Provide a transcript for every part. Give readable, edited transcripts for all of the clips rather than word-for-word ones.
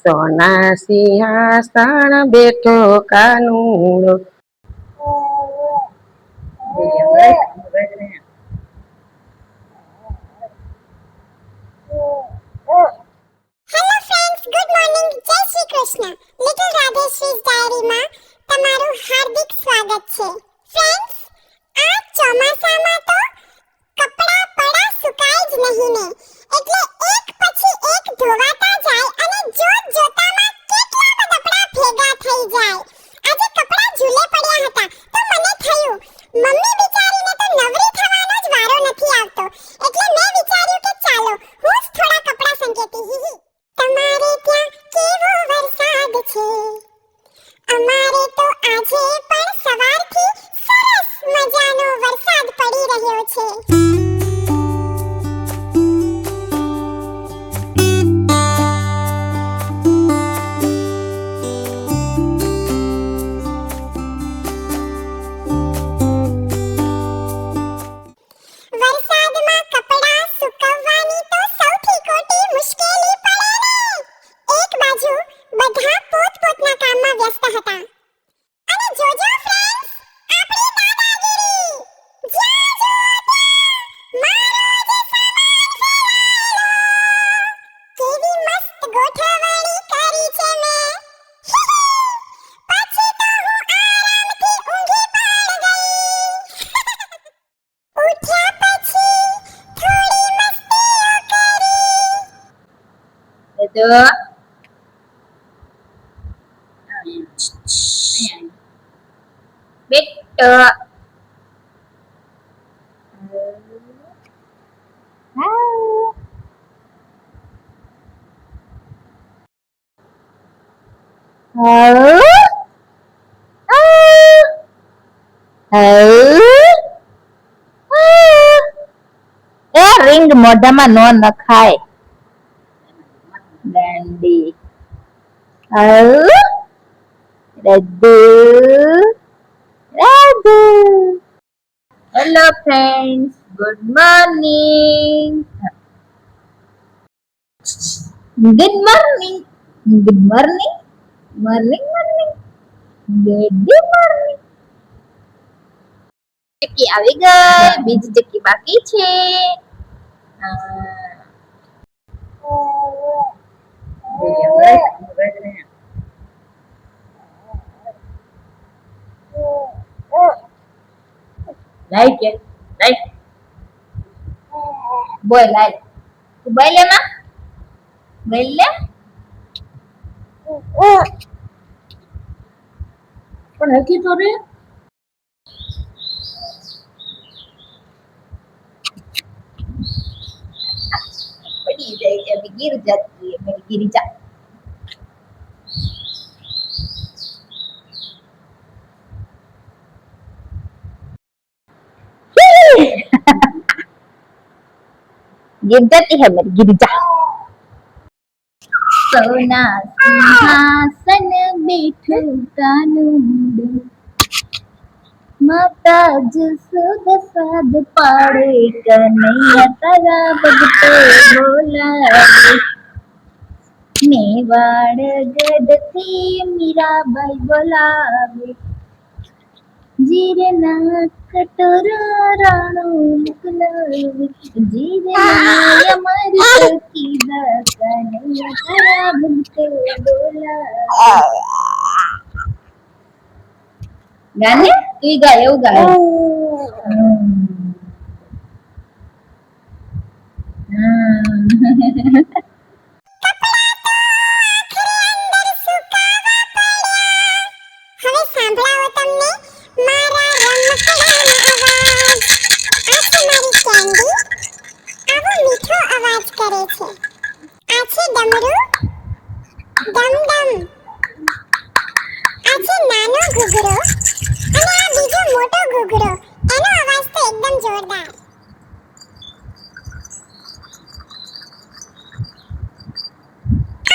સોના સિંહાસણ બેઠો કાનુડો. Hello friends, good morning, જય Shri Krishna. Little રાધેશ્રીઝ ડાયરીમાં તમારું હાર્દિક સ્વાગત છે. ફ્રેન્ડ્સ, આ ચોમાસામાં તો કપડાં પડા સુકાય જ નહીં ને, એટલે એક પછી એક ધોવાતા જાય અને જોતામાં કેટલા બધા કપડાં ભેગા થઈ જાય. આજે કપડાં ઝૂલે પડ્યા હતા તો મને થયું મમ્મી બિચારીને તો નવરી થવાનો જ વારો નથી આવતો, એટલે મેં વિચાર્યું કે ચાલો હું જ થોડા કપડાં સંકેતી. તમારે ત્યાં કેવો વરસાદ છે? અમારે તો આજે પણ સવારથી સરસ મજાનો વરસાદ પડી રહ્યો છે. વરસાદમાં કપડાં સુકવવાની તો સૌથી મોટી મુશ્કેલી પડે ને. એક બાજુ બધા પોતપોતના કામમાં વ્યસ્ત હતા અને જોજો ફ્રેન્ડ્સ, આપણી દાદાગીરી જ્યાં જુઓ ત્યાં મારો જ સામાન ફેલાયેલો. કેવી મસ્ત ગોઠવણી કરી છે મેં. પછી તો હું આરામથી ઊંઘી પણ ગઈ. ઉઠ્યા પછી થોડી મસ્તીઓ કરી. તો બેટો રિંગ મોઢામાં નો નખાય. ગાંડી રાધુ રાધુ. Hello friends, good morning. Good morning, good morning, morning morning, good morning. ચક્કી આવી ગઈ, બીજી ચક્કી બાકી છે. લાઈટ લાઈટ બોય લાઈટ તું બોય લે માં બોય લે પણ હકી તો રે પડી જાય છે. અભી गिर जाती है मेरी गिरिजा. गिर जाती है मेरी गिरिजा. सोना सिंहासन बैठो कानूडो, माता जो सुध साध पाड़े कन्हैया तारा भगतो बोलावे. मेवाड़ गढ़ થી મીરાબાઈ બોલાવે. જીરના કટોરા રાણો મોકલાવે. જીરના અમર કીધા કન્હૈયા તારા ભગતો બોલાવે. ગાને તું ગાય એવું ગાય. હવે સાંભળાવો તમને મારા રમકડાનો અવાજ. આ છે મારી કેન્ડી. આવો મીઠો અવાજ કરે છે. આ છે ડમરું, ડમ ડમ. આ છે નાનો ઘૂઘરો અને આ બીજો મોટો ઘૂઘરો. એનો અવાજ તો એકદમ જોરદાર.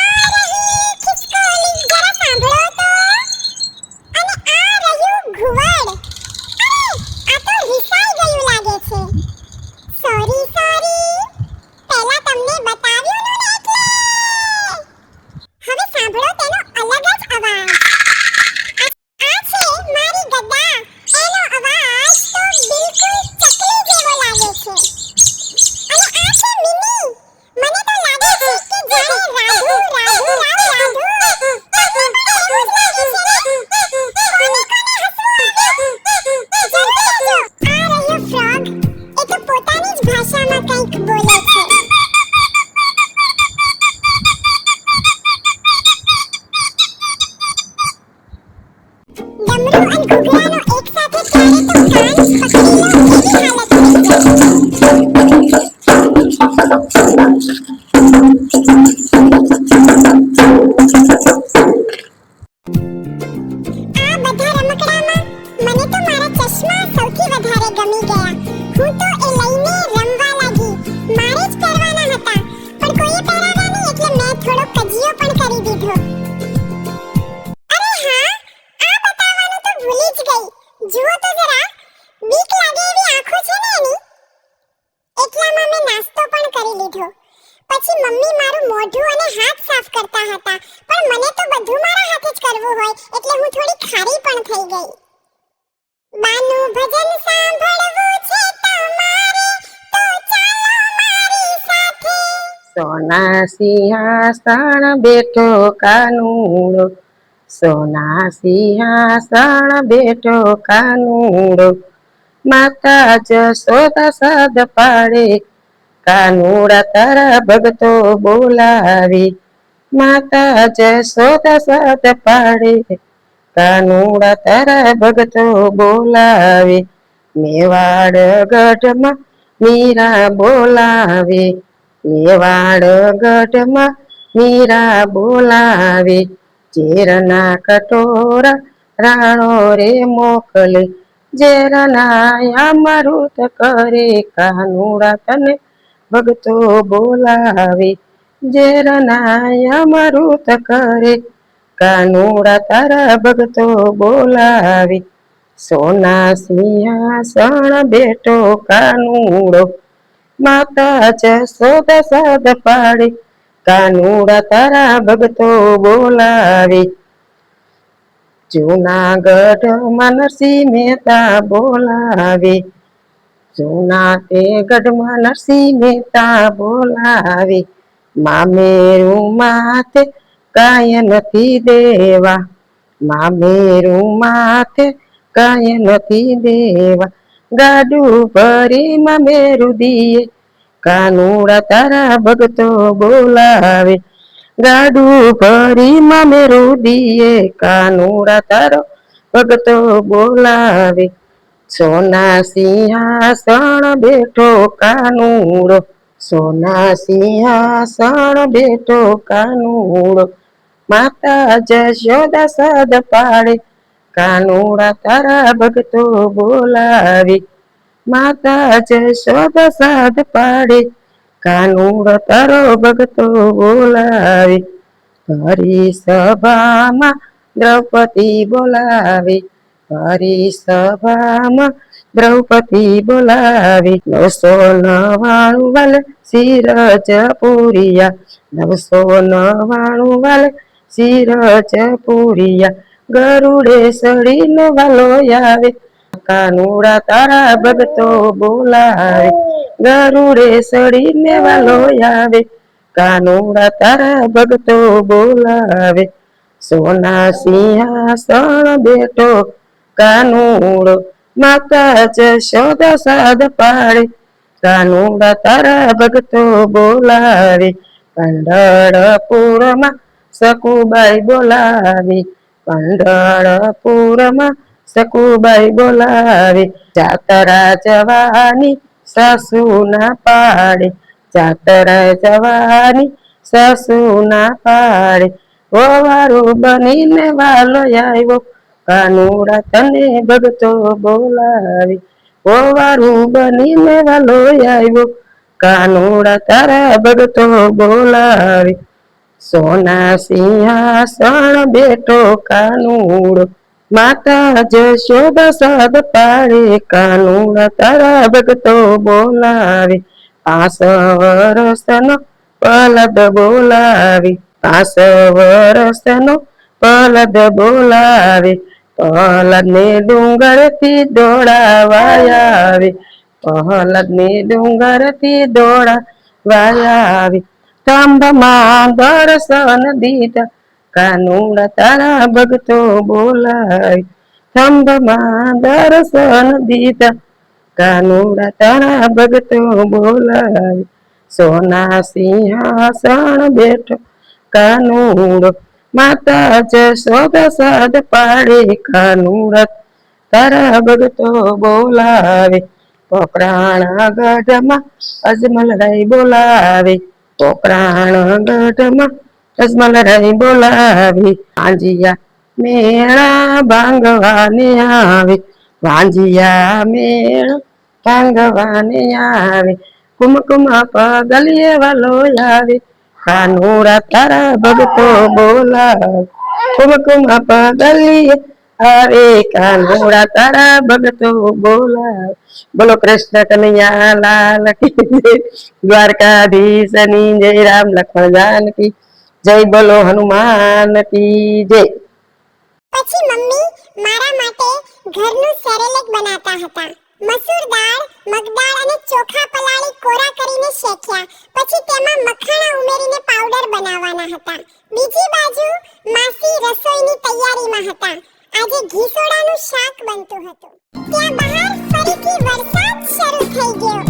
આ રહી ખિસકોલી, જરા સાંભળો તો. અને આ રહ્યું ઘુવડ. અરે આ તો રિસાઈ ગયું લાગે છે. સોરી પહેલા તમને બતાવ્યું ને એટલે. હવે અને ઘૂઘરાનો એક સાથે ત્યારે તો કાન પકડી લો એવી હાલત થઈ જાય. આ બધા રમકડામાં મને તો મારા ચશ્મા સૌથી વધારે ગમી ગયા. હું તો એ લઈને રમવા લાગી. મારે જ પહેરવાના હતા પણ કોઈએ પહેરાવ્યા નહીં એટલે મેં થોડો કજિયો પણ કરી દીધો. અરે હા, આ બતાવવાનું તો ભૂલી જ ગઈ. જુઓ તો જરા, બીક લાગે એવી આંખો છે ને એની. એટલામાં મેં નાસ્તો પણ કરી લીધો. પછી મમ્મી મારું મોઢું અને હાથ સાફ કરતા હતા પણ મને તો બધું મારા હાથે જ કરવું હોય એટલે હું થોડી ખારી પણ થઈ ગઈ. બાનું ભજન સાંભળવું છે તમારે તો ચાલો મારી સાથે. સોના સિંહાસણ બેઠો કાનુડો, સોના સિંહાસણ બેઠો કાનુડો, માતા જશોદા સદ પાડે, કાનુડા તારા ભગતો બોલાવે, માતા જશોદા સદ પાડે, કાનુડા તારા ભગતો બોલાવે, મેવાડ ગઢમાં મીરા બોલાવે, મેવાડ ગઢમાં મીરા બોલાવે, ઝેરના કટોરા રાણો રે મોકલે, ઝેરના અમૃત કરે, કાનુડા તને ભગતો બોલાવે, ઝેરના અમૃત કરે, કાનુડા તારા ભગતો બોલાવે, સોના સિંહાસણ બેઠો કાનુડો, માતા જશોદા સદ પાડે, કાનુડા તારા ભગતો બોલાવે, જૂનાગઢમાં નરસિંહ મહેતા બોલાવે, જૂના તે ગઢમાં નરસિંહ મહેતા બોલાવે, મામેરું માથે કાંઈ નથી દેવા, મામેરું માથે કાંઈ નથી દેવા, ગાડું ભરી મામેરું દીએ, કાનુડા તારા ભગતો બોલાવે, ગાડું ભરી મામેરું દીએ, કાનુડા તારો ભગતો બોલાવે, સોના સિંહાસણ બેઠો કાનુડો, સોના સિંહાસણ બેઠો કાનુડો, માતા જશોદા સદ પાડે, કાનુડા તારા ભગતો બોલાવે, માતા જશોદા સદ પાડે, કાનુડો તારો ભગતો બોલાવે, હરી સભામાં દ્રૌપદી બોલાવે, હરી સભામાં દ્રૌપદી બોલાવે, 999 વાલે સિરજ પૂરિયા, 999 વાલે સિરજ પૂરિયા, ગરુડે સડીને વાલો આવે, કાનુડા તારા ભગતો બોલાવે, ગરુડે સડીને વાલો આવે, કાનુડા તારા ભગતો બોલાવે, સોના સિંહાસણ બેઠો કાનુડો, માતા જશોદા સદ પાડે, કાનુડા તારા ભગતો બોલાવે, પંઢરપુરમાં સકુબાઈ બોલાવે, પંઢરપુરમાં સકુબાઈ બોલાવે, જાતરા જવાની સાસુ ના પાડે, જાતરા જવાની સાસુ ના પાડે, ઓવારું બનીને વાલો આવ્યો, કાનુડા તને ભગતો બોલાવે, ઓવારું બનીને વાલો આવ્યો, કાનુડા તારા ભગતો બોલાવે, સોના સિંહાસણ બેઠો કાનુડો, માતા જશોદા સદ પાડે, કાનુડા તારા ભગતો બોલાવે, 5 વર્ષનો પલદ બોલાવે, 5 વર્ષનો પલદ બોલાવે, પહલદ ને ડુંગરથી દોડાવાયા આવે, પહલદ ને ડુંગરથી દોડાવાયા આવે, થંભમાં દર્શન દીધા, કાનુડા તારા ભગતો બોલાવે, થંભમાં દર્શન દીધા, કાનુડા તારા ભગતો બોલાવે, સોના સિંહાસણ બેઠો કાનુડો, માતા જશોદા સાદ પાડે કાનું રથ તારા ભગતો બોલાવે પોકરાણા ગઢમાં અજમલ રાય બોલાવે પોકરાણ ગઢમાં અજમલ રાય બોલાવે વાંજિયા મેળા ભાંગવાને આવે વાંજિયા મેળા ભાંગવાને આવે કુમકુમ પગલીએ વાલો આવે કાનુડા તારા ભગતો બોલાવે કુમકુમ પગલીએ આવે કાનુડા તારા ભગતો બોલાવે બોલો કૃષ્ણ કનૈયા લાલ કી જય દ્વારકાધીશની જય રામ લક્ષ્મણ જાનકી જય બોલો હનુમાન કી જય પછી મમ્મી મારા માટે ઘરનું સેરેલેક બનાવતા હતા. મસૂર દાળ, મગદાળ અને ચોખા પલાળી કોરા કરીને શેક્યા. પછી તેમાં મખાણા ઉમેરીને પાવડર બનાવવાના હતા. બીજી બાજુ માસી રસોઈની તૈયારીમાં હતા. આજે ઘી સોડાનું શાક બનતું હતું. ત્યાં બહાર ફરીથી વરસાદ શરૂ થઈ ગયો.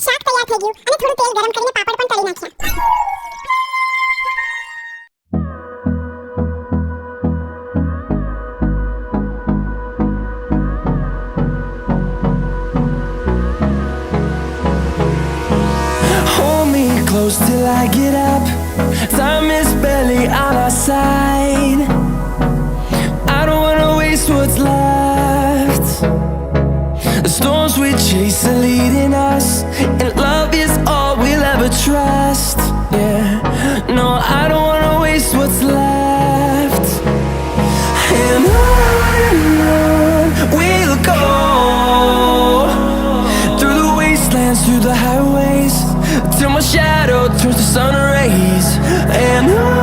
શાક તૈયાર થઈ ગયું અને થોડું તેલ ગરમ કરીને પાપડ પણ તળી નાખ્યા. Hold me close till I get up. Time is barely on our side. I don't wanna waste what's left. The storms we chase are leading us, and love is all we'll ever trust. Yeah, no, I don't wanna waste what's left. And on we'll go, through the wastelands, through the highways, till my shadow turns to sun rays. And on